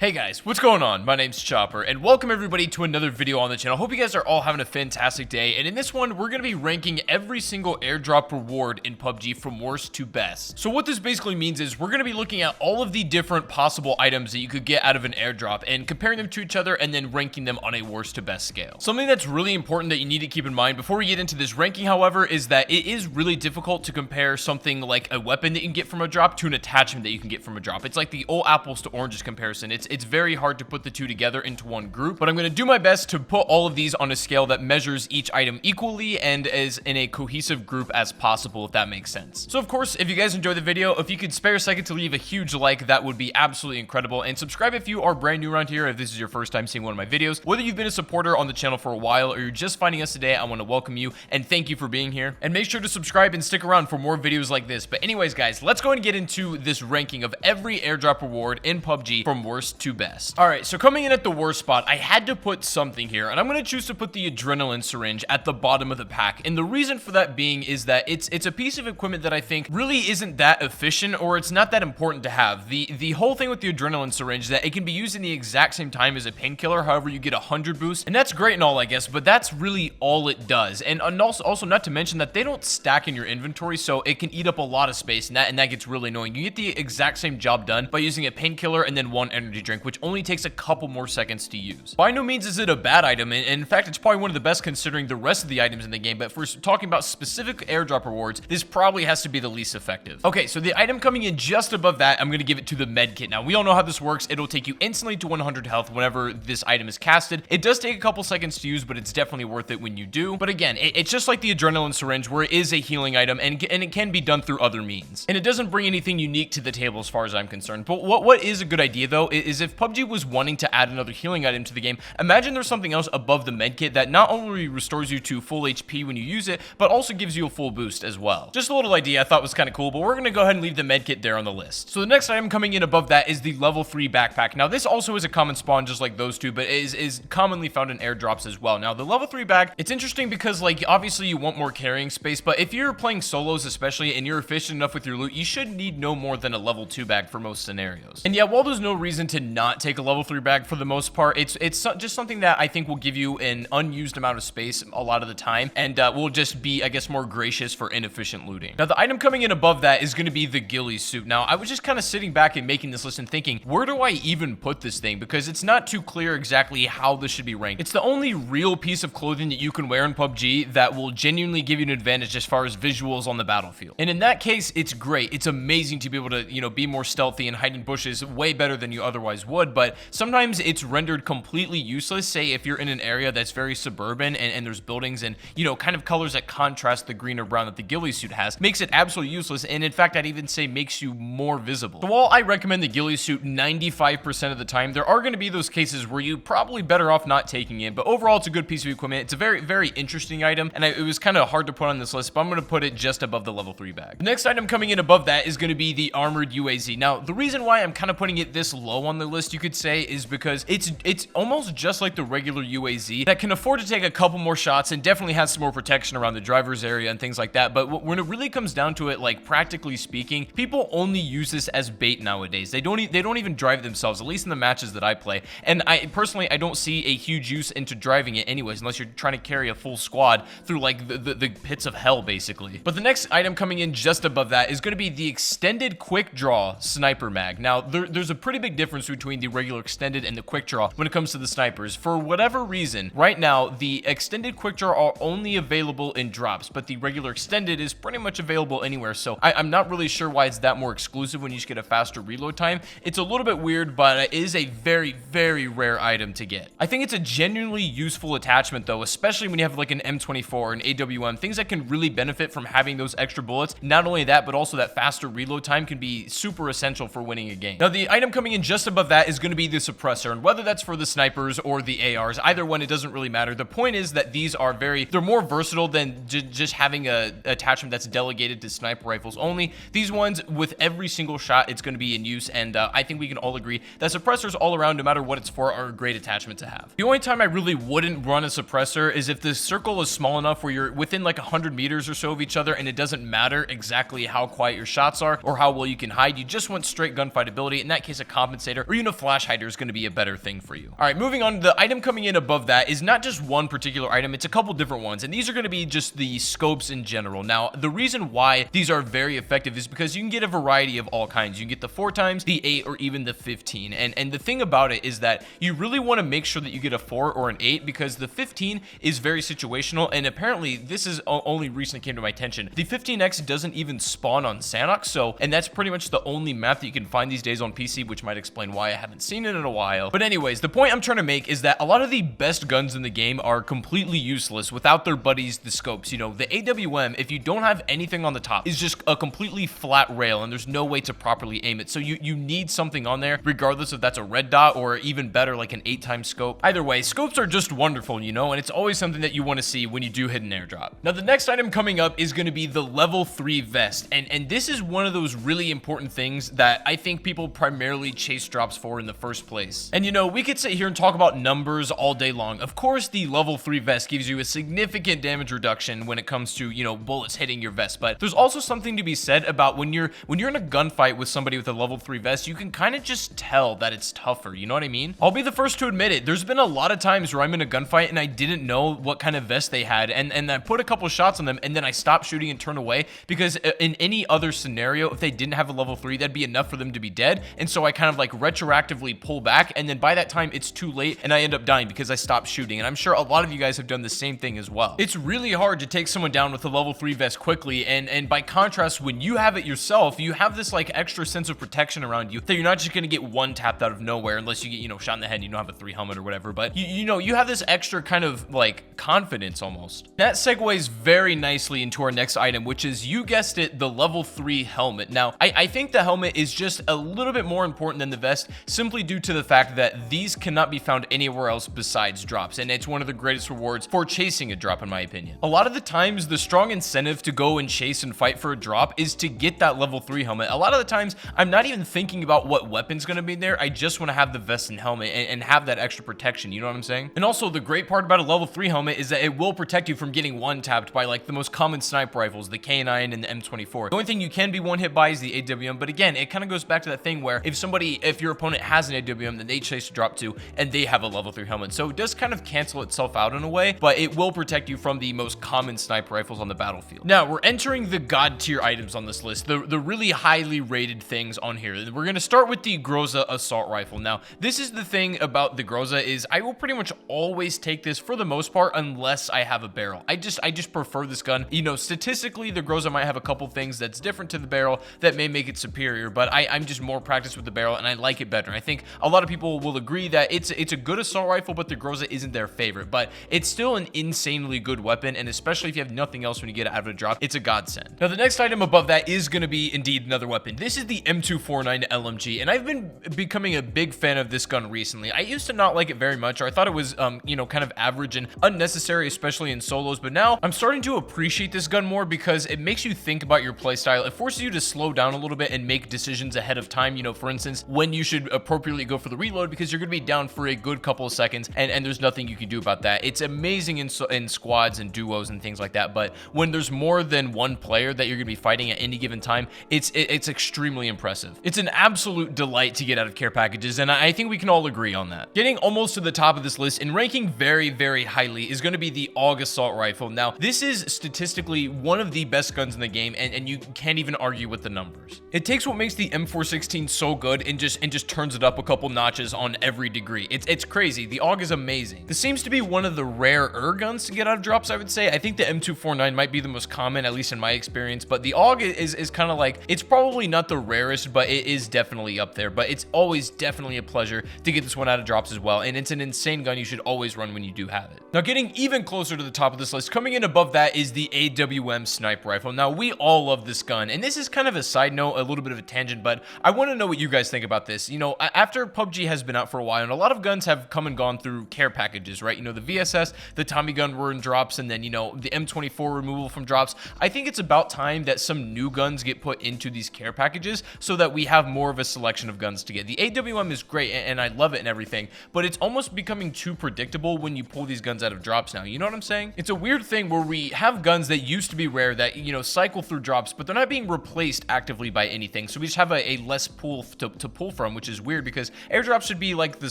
Hey guys, what's going on? My name's Chopper, and welcome everybody to another video on the channel. Hope you guys are all having a fantastic day, and in this one, we're going to be ranking every single airdrop reward in PUBG from worst to best. So what this basically means is we're going to be looking at all of the different possible items that you could get out of an airdrop and comparing them to each other and then ranking them on a worst to best scale. Something that's really important that you need to keep in mind before we get into this ranking, however, is that it is really difficult to compare something like a weapon that you can get from a drop to an attachment that you can get from a drop. It's like the old apples to oranges comparison. It's very hard to put the two together into one group, but I'm going to do my best to put all of these on a scale that measures each item equally and is in a cohesive group as possible, if that makes sense. So of course, if you guys enjoyed the video, if you could spare a second to leave a huge like, that would be absolutely incredible, and subscribe if you are brand new around here, if this is your first time seeing one of my videos. Whether you've been a supporter on the channel for a while or you're just finding us today, I want to welcome you and thank you for being here, and make sure to subscribe and stick around for more videos like this. But anyways guys, let's go and get into this ranking of every airdrop reward in PUBG from worst to best. Alright, so coming in at the worst spot, I had to put something here, and I'm going to choose to put the adrenaline syringe at the bottom of the pack, and the reason for that being is that it's a piece of equipment that I think really isn't that efficient, or it's not that important to have. The whole thing with the adrenaline syringe is that it can be used in the exact same time as a painkiller, however you get 100 boost, and that's great and all, I guess, but that's really all it does. And also not to mention that they don't stack in your inventory, so it can eat up a lot of space, and that gets really annoying. You get the exact same job done by using a painkiller and then one energy drink, which only takes a couple more seconds to use. By no means is it a bad item, and in fact, it's probably one of the best considering the rest of the items in the game, but if we're talking about specific airdrop rewards, this probably has to be the least effective. Okay, so the item coming in just above that, I'm going to give it to the med kit. Now, we all know how this works. It'll take you instantly to 100 health whenever this item is casted. It does take a couple seconds to use, but it's definitely worth it when you do. But again, it's just like the adrenaline syringe, where it is a healing item, and it can be done through other means. And it doesn't bring anything unique to the table as far as I'm concerned. But what is a good idea, though, is if PUBG was wanting to add another healing item to the game, imagine there's something else above the medkit that not only restores you to full HP when you use it, but also gives you a full boost as well. Just a little idea I thought was kind of cool, but we're going to go ahead and leave the medkit there on the list. So the next item coming in above that is the level 3 backpack. Now this also is a common spawn just like those two, but is commonly found in airdrops as well. Now the level 3 bag, it's interesting because like obviously you want more carrying space, but if you're playing solos especially and you're efficient enough with your loot, you should need no more than a level 2 bag for most scenarios. And yeah, while there's no reason to not take a level 3 bag for the most part, it's just something that I think will give you an unused amount of space a lot of the time, and will just be, I guess, more gracious for inefficient looting. Now the item coming in above that is going to be the ghillie suit. Now I was just kind of sitting back and making this list and thinking, where do I even put this thing? Because it's not too clear exactly how this should be ranked. It's the only real piece of clothing that you can wear in PUBG that will genuinely give you an advantage as far as visuals on the battlefield. And in that case, it's great. It's amazing to be able to, you know, be more stealthy and hide in bushes way better than you otherwise would, but sometimes it's rendered completely useless. Say if you're in an area that's very suburban and there's buildings and, you know, kind of colors that contrast the green or brown that the ghillie suit has, makes it absolutely useless, and in fact I'd even say makes you more visible. So while I recommend the ghillie suit 95% of the time, there are going to be those cases where you're probably better off not taking it, but overall it's a good piece of equipment. It's a very interesting item, and it was kind of hard to put on this list, but I'm going to put it just above the level 3 bag. The next item coming in above that is going to be the armored UAZ. Now the reason why I'm kind of putting it this low on the list, you could say, is because it's almost just like the regular UAZ that can afford to take a couple more shots and definitely has some more protection around the driver's area and things like that. But when it really comes down to it, like practically speaking, people only use this as bait nowadays. They don't even drive themselves, at least in the matches that I play. And I personally don't see a huge use into driving it anyways, unless you're trying to carry a full squad through like the pits of hell basically. But the next item coming in just above that is going to be the extended quick draw sniper mag. Now there's a pretty big difference between the regular extended and the quick draw when it comes to the snipers. For whatever reason, right now the extended quick draw are only available in drops, but the regular extended is pretty much available anywhere. So I'm not really sure why it's that more exclusive when you just get a faster reload time. It's a little bit weird, but it is a very rare item to get. I think it's a genuinely useful attachment though, especially when you have like an M24 and AWM, things that can really benefit from having those extra bullets. Not only that, but also that faster reload time can be super essential for winning a game. Now the item coming in just above that is going to be the suppressor, and whether that's for the snipers or the ARs, either one, it doesn't really matter. The point is that these are they're more versatile than just having a attachment that's delegated to sniper rifles only. These ones, with every single shot, it's going to be in use, and I think we can all agree that suppressors all around, no matter what it's for, are a great attachment to have. The only time I really wouldn't run a suppressor is if the circle is small enough where you're within like 100 meters or so of each other, and it doesn't matter exactly how quiet your shots are or how well you can hide. You just want straight gunfight ability. In that case, a compensator or even a flash hider is going to be a better thing for you. All right, moving on, the item coming in above that is not just one particular item, it's a couple different ones, and these are going to be just the scopes in general. Now, the reason why these are very effective is because you can get a variety of all kinds. You can get the 4 times, the 8, or even the 15, and the thing about it is that you really want to make sure that you get a 4 or an 8, because the 15 is very situational, and apparently this is only recently came to my attention. The 15x doesn't even spawn on Sanox, and that's pretty much the only map that you can find these days on PC, which might explain why I haven't seen it in a while. But anyways, the point I'm trying to make is that a lot of the best guns in the game are completely useless without their buddies, the scopes. You know, the AWM, if you don't have anything on the top, is just a completely flat rail, and there's no way to properly aim it. So you need something on there, regardless if that's a red dot or even better, like an 8x scope. Either way, scopes are just wonderful, you know, and it's always something that you want to see when you do hit an airdrop. Now, the next item coming up is going to be the level 3 vest, and this is one of those really important things that I think people primarily chase drops for in the first place. And you know, we could sit here and talk about numbers all day long. Of course, the level 3 vest gives you a significant damage reduction when it comes to, you know, bullets hitting your vest, but there's also something to be said about when you're in a gunfight with somebody with a level 3 vest, you can kind of just tell that it's tougher, you know what I mean? I'll be the first to admit it. There's been a lot of times where I'm in a gunfight and I didn't know what kind of vest they had, and I put a couple shots on them, and then I stopped shooting and turned away, because in any other scenario, if they didn't have a level 3, that'd be enough for them to be dead. And so I kind of like retroactively pull back, and then by that time it's too late and I end up dying because I stopped shooting. And I'm sure a lot of you guys have done the same thing as well. It's really hard to take someone down with a level 3 vest quickly, and by contrast, when you have it yourself, you have this like extra sense of protection around you that you're not just gonna get one tapped out of nowhere, unless you get, you know, shot in the head and you don't have a 3 helmet or whatever. But you know, you have this extra kind of like confidence almost. That segues very nicely into our next item, which is, you guessed it, the level 3 helmet. Now, I think the helmet is just a little bit more important than the vest, simply due to the fact that these cannot be found anywhere else besides drops, and it's one of the greatest rewards for chasing a drop, in my opinion. A lot of the times, the strong incentive to go and chase and fight for a drop is to get that level 3 helmet. A lot of the times, I'm not even thinking about what weapon's gonna be there. I just want to have the vest and helmet and have that extra protection, you know what I'm saying? And also, the great part about a level 3 helmet is that it will protect you from getting one-tapped by like the most common sniper rifles, the K9 and the M24. The only thing you can be one hit by is the AWM, but again, it kind of goes back to that thing where if your opponent has an AWM, then they chase a drop too, and they have a level 3 helmet. So it does kind of cancel itself out in a way, but it will protect you from the most common sniper rifles on the battlefield. Now, we're entering the god tier items on this list, the really highly rated things on here. We're going to start with the Groza assault rifle. Now, this is the thing about the Groza, is I will pretty much always take this for the most part, unless I have a barrel. I just prefer this gun. You know, statistically, the Groza might have a couple things that's different to the barrel that may make it superior, but I'm just more practiced with the barrel and I like it better. I think a lot of people will agree that it's a good assault rifle, but the Groza isn't their favorite, but it's still an insanely good weapon, and especially if you have nothing else when you get it out of a drop, it's a godsend. Now, the next item above that is going to be indeed another weapon. This is the M249 LMG, and I've been becoming a big fan of this gun recently. I used to not like it very much, or I thought it was, you know, kind of average and unnecessary, especially in solos, but now I'm starting to appreciate this gun more because it makes you think about your playstyle. It forces you to slow down a little bit and make decisions ahead of time. You know, for instance, when you should appropriately go for the reload, because you're going to be down for a good couple of seconds, and there's nothing you can do about that. It's amazing in squads and duos and things like that, but when there's more than one player that you're going to be fighting at any given time, it's extremely impressive. It's an absolute delight to get out of care packages, and I think we can all agree on that. Getting almost to the top of this list and ranking very, very highly is going to be the AUG assault rifle. Now, this is statistically one of the best guns in the game, and you can't even argue with the numbers. It takes what makes the M416 so good and just turns it up a couple notches on every degree. It's crazy. The AUG is amazing. This seems to be one of the rarer guns to get out of drops, I would say. I think the M249 might be the most common, at least in my experience, but the AUG is kind of like, it's probably not the rarest, but it is definitely up there. But it's always definitely a pleasure to get this one out of drops as well, and it's an insane gun you should always run when you do have it. Now, getting even closer to the top of this list, coming in above that is the AWM sniper rifle. Now, we all love this gun, and this is kind of a side note, a little bit of a tangent, but I want to know what you guys think about this. You know, after PUBG has been out for a while, and a lot of guns have come and gone through care packages, right? You know, the VSS, the Tommy gun were in drops, and then, you know, the M24 removal from drops. I think it's about time that some new guns get put into these care packages so that we have more of a selection of guns to get. The AWM is great, and I love it and everything, but it's almost becoming too predictable when you pull these guns out of drops now. You know what I'm saying? It's a weird thing where we have guns that used to be rare that, you know, cycle through drops, but they're not being replaced actively by anything. So we just have a less pool to pull from, which is weird because airdrops should be like the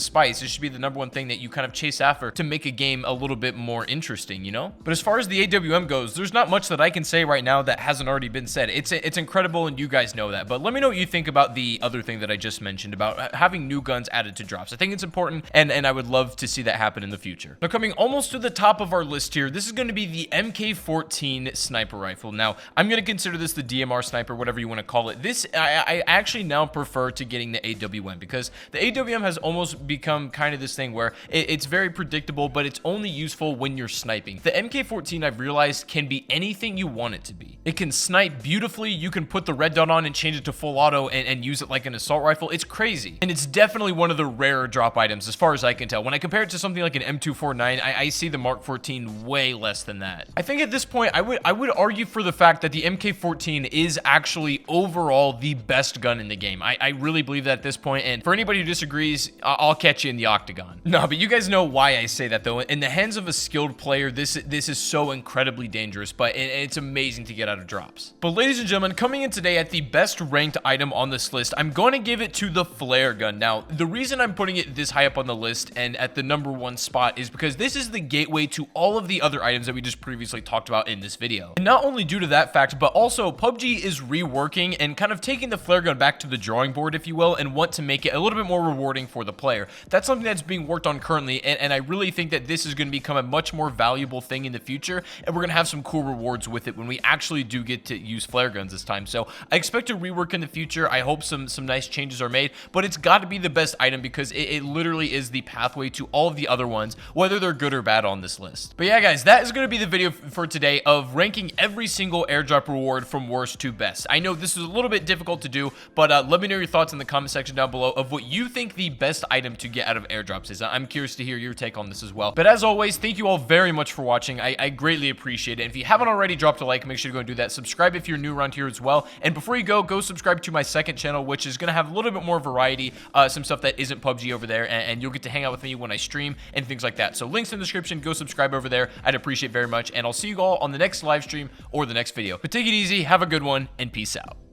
spice. It should be the number one thing that you kind of chase after to make a game a little bit more interesting, you know? But as far as the AWM goes, there's not much that I can say right now that hasn't already been said. It's incredible, and you guys know that. But let me know what you think about the other thing that I just mentioned about having new guns added to drops. I think it's important, and I would love to see that happen in the future. Now, coming almost to the top of our list here, this is going to be the MK14 sniper rifle. Now, I'm going to consider this the DMR sniper, whatever you want to call it. This, I actually now prefer to getting the AWM because the AWM has almost become kind of this thing where it's very predictable, but it's only useful when you're sniping. The MK14, I've realized, can be anything you want it to be. It can snipe beautifully. You can put the red dot on and change it to full auto and use it like an assault rifle. It's crazy. And it's definitely one of the rarer drop items as far as I can tell. When I compare it to something like an M249, I see the Mark 14 way less than that. I think at this point, I would argue for the fact that the MK14 is actually overall the best gun in the game. I really believe that at this point, and for anybody who disagrees, I'll catch you in the octagon. No, but you guys know why I say that though. In the hands of a skilled player, this is so incredibly dangerous, but it's amazing to get out of drops. But ladies and gentlemen, coming in today at the best ranked item on this list, I'm going to give it to the flare gun. Now, the reason I'm putting it this high up on the list and at the #1 spot is because this is the gateway to all of the other items that we just previously talked about in this video. And not only due to that fact, but also PUBG is reworking and kind of taking the flare gun back to the drawing board, if you will, and want to make it a little bit more rewarding for the player. That's something that's being worked on currently, and I really think that this is going to become a much more valuable thing in the future, and we're going to have some cool rewards with it when we actually do get to use flare guns this time. So I expect a rework in the future. I hope some nice changes are made, but it's got to be the best item because it literally is the pathway to all of the other ones, whether they're good or bad on this list. But yeah, guys, that is going to be the video for today of ranking every single airdrop reward from worst to best. I know this is a little bit difficult to do, but let me know your thoughts in the comment section down below of what you think the best item to get out of airdrops is. I'm curious to hear your take on this as well. But as always, thank you all very much for watching. I greatly appreciate it. And if you haven't already dropped a like, make sure to go and do that. Subscribe if you're new around here as well. And before you go subscribe to my second channel, which is going to have a little bit more variety, some stuff that isn't PUBG over there, and you'll get to hang out with me when I stream and things like that. So links in the description, go subscribe over there. I'd appreciate it very much. And I'll see you all on the next live stream or the next video. But take it easy, have a good one, and peace out.